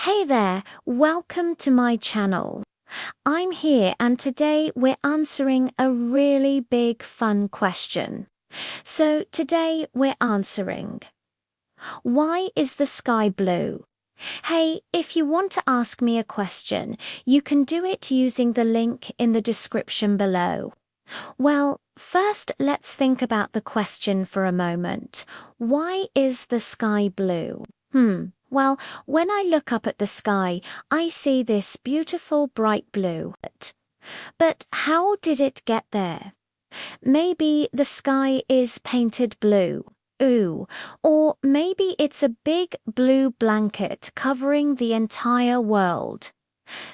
Hey there, welcome to my channel. I'm here and today we're answering a really big fun question. So today we're answering, why is the sky blue? Hey, if you want to ask me a question, you can do it using the link in the description below. Well, first let's think about the question for a moment. Why is the sky blue? Well, when I look up at the sky, I see this beautiful bright blue. But how did it get there? Maybe the sky is painted blue. Ooh, or maybe it's a big blue blanket covering the entire world.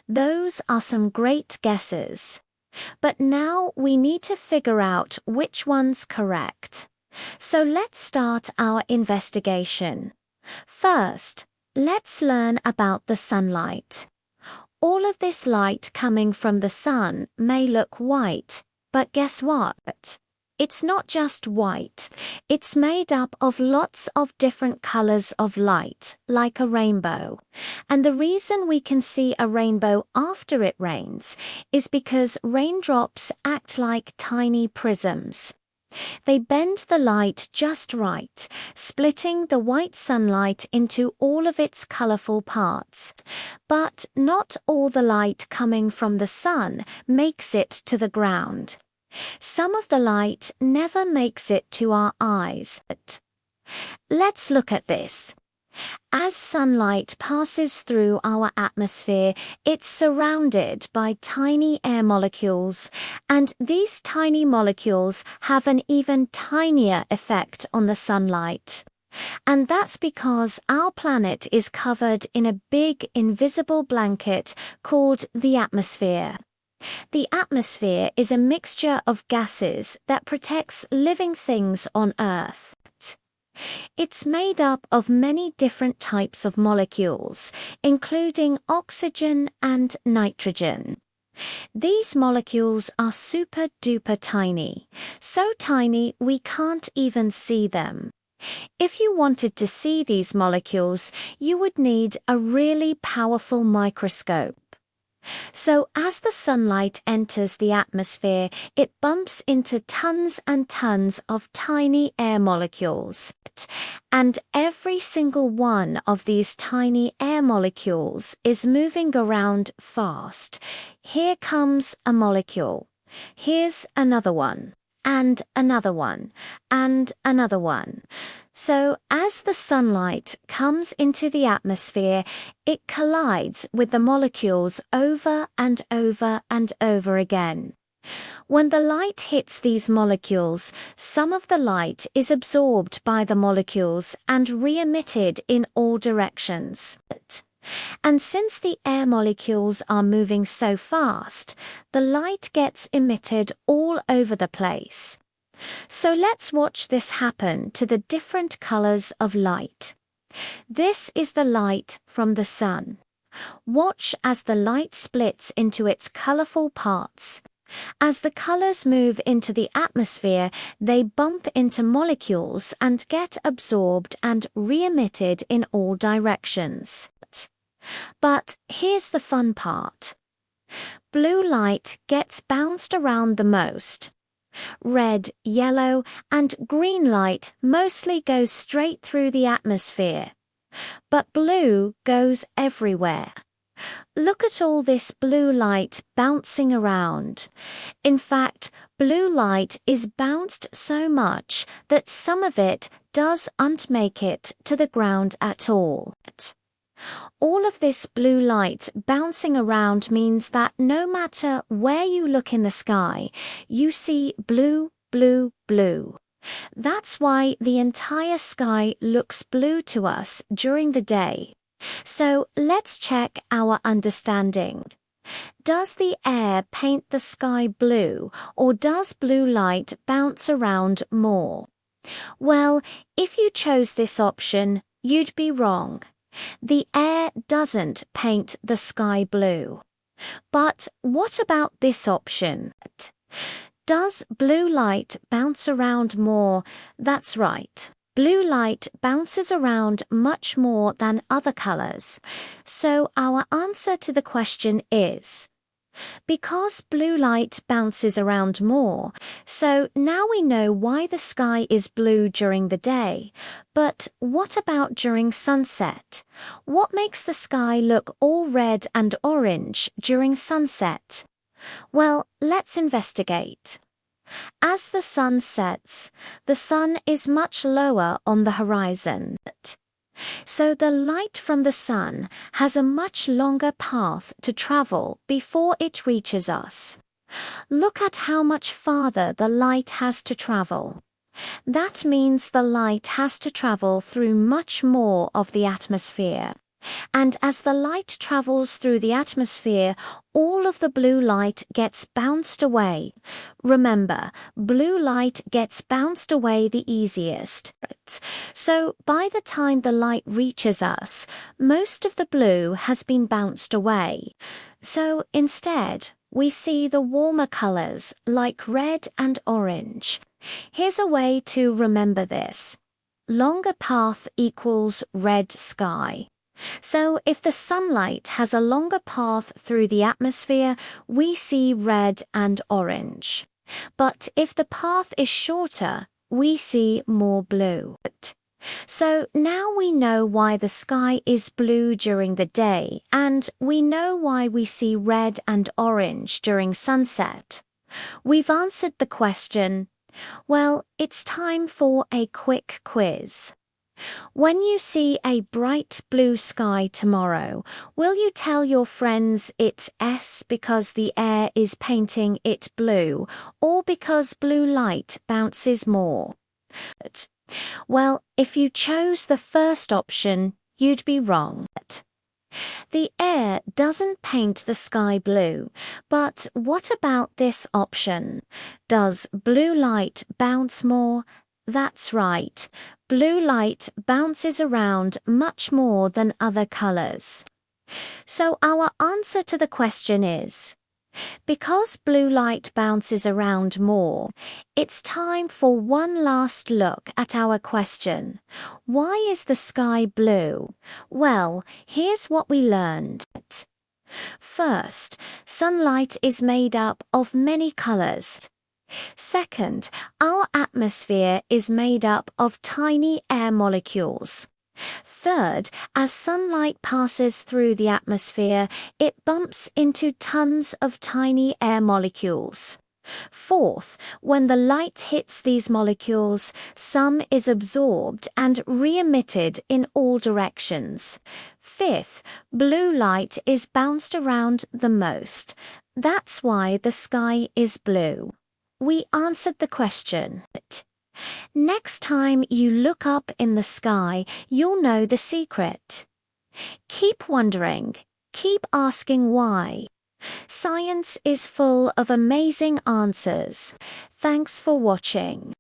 Those are some great guesses. But now we need to figure out which one's correct. So let's start our investigation. First, let's learn about the sunlight. All of this light coming from the sun may look white, but guess what? It's not just white. It's made up of lots of different colors of light, like a rainbow. And the reason we can see a rainbow after it rains is because raindrops act like tiny prisms. They bend the light just right, splitting the white sunlight into all of its colorful parts. But not all the light coming from the sun makes it to the ground. Some of the light never makes it to our eyes. Let's look at this. As sunlight passes through our atmosphere, it's surrounded by tiny air molecules, and these tiny molecules have an even tinier effect on the sunlight. And that's because our planet is covered in a big invisible blanket called the atmosphere. The atmosphere is a mixture of gases that protects living things on Earth. It's made up of many different types of molecules, including oxygen and nitrogen. These molecules are super duper tiny, so tiny we can't even see them. If you wanted to see these molecules, you would need a really powerful microscope. So as the sunlight enters the atmosphere, it bumps into tons and tons of tiny air molecules. And every single one of these tiny air molecules is moving around fast. Here comes a molecule. Here's another one. And another one, and another one. So as the sunlight comes into the atmosphere, it collides with the molecules over and over and over again. When the light hits these molecules, some of the light is absorbed by the molecules and re-emitted in all directions. And since the air molecules are moving so fast, the light gets emitted all over the place. So let's watch this happen to the different colors of light. This is the light from the sun. Watch as the light splits into its colorful parts. As the colors move into the atmosphere, they bump into molecules and get absorbed and re-emitted in all directions. But here's the fun part. Blue light gets bounced around the most. Red, yellow, and green light mostly goes straight through the atmosphere. But blue goes everywhere. Look at all this blue light bouncing around. In fact, blue light is bounced so much that some of it doesn't make it to the ground at all. All of this blue light bouncing around means that no matter where you look in the sky, you see blue, blue, blue. That's why the entire sky looks blue to us during the day. So let's check our understanding. Does the air paint the sky blue, or does blue light bounce around more? Well, if you chose this option, you'd be wrong. The air doesn't paint the sky blue. But what about this option? Does blue light bounce around more? That's right. Blue light bounces around much more than other colors. So our answer to the question is because blue light bounces around more. So now we know why the sky is blue during the day. But what about during sunset? What makes the sky look all red and orange during sunset? Well, let's investigate. As the sun sets, the sun is much lower on the horizon. So the light from the sun has a much longer path to travel before it reaches us. Look at how much farther the light has to travel. That means the light has to travel through much more of the atmosphere. And as the light travels through the atmosphere, all of the blue light gets bounced away. Remember, blue light gets bounced away the easiest. So by the time the light reaches us, most of the blue has been bounced away. So instead, we see the warmer colors like red and orange. Here's a way to remember this. Longer path equals red sky. So if the sunlight has a longer path through the atmosphere, we see red and orange. But if the path is shorter, we see more blue. So now we know why the sky is blue during the day, and we know why we see red and orange during sunset. We've answered the question. Well, it's time for a quick quiz. When you see a bright blue sky tomorrow, will you tell your friends it's S because the air is painting it blue, or because blue light bounces more? Well, if you chose the first option, you'd be wrong. The air doesn't paint the sky blue, but what about this option? Does blue light bounce more? That's right. Blue light bounces around much more than other colors. So our answer to the question is, because blue light bounces around more, it's time for one last look at our question. Why is the sky blue? Well, here's what we learned. First, sunlight is made up of many colors. Second, our atmosphere is made up of tiny air molecules. Third, as sunlight passes through the atmosphere, it bumps into tons of tiny air molecules. Fourth, when the light hits these molecules, some is absorbed and re-emitted in all directions. Fifth, blue light is bounced around the most. That's why the sky is blue. We answered the question. Next time you look up in the sky, you'll know the secret. Keep wondering. Keep asking why. Science is full of amazing answers. Thanks for watching.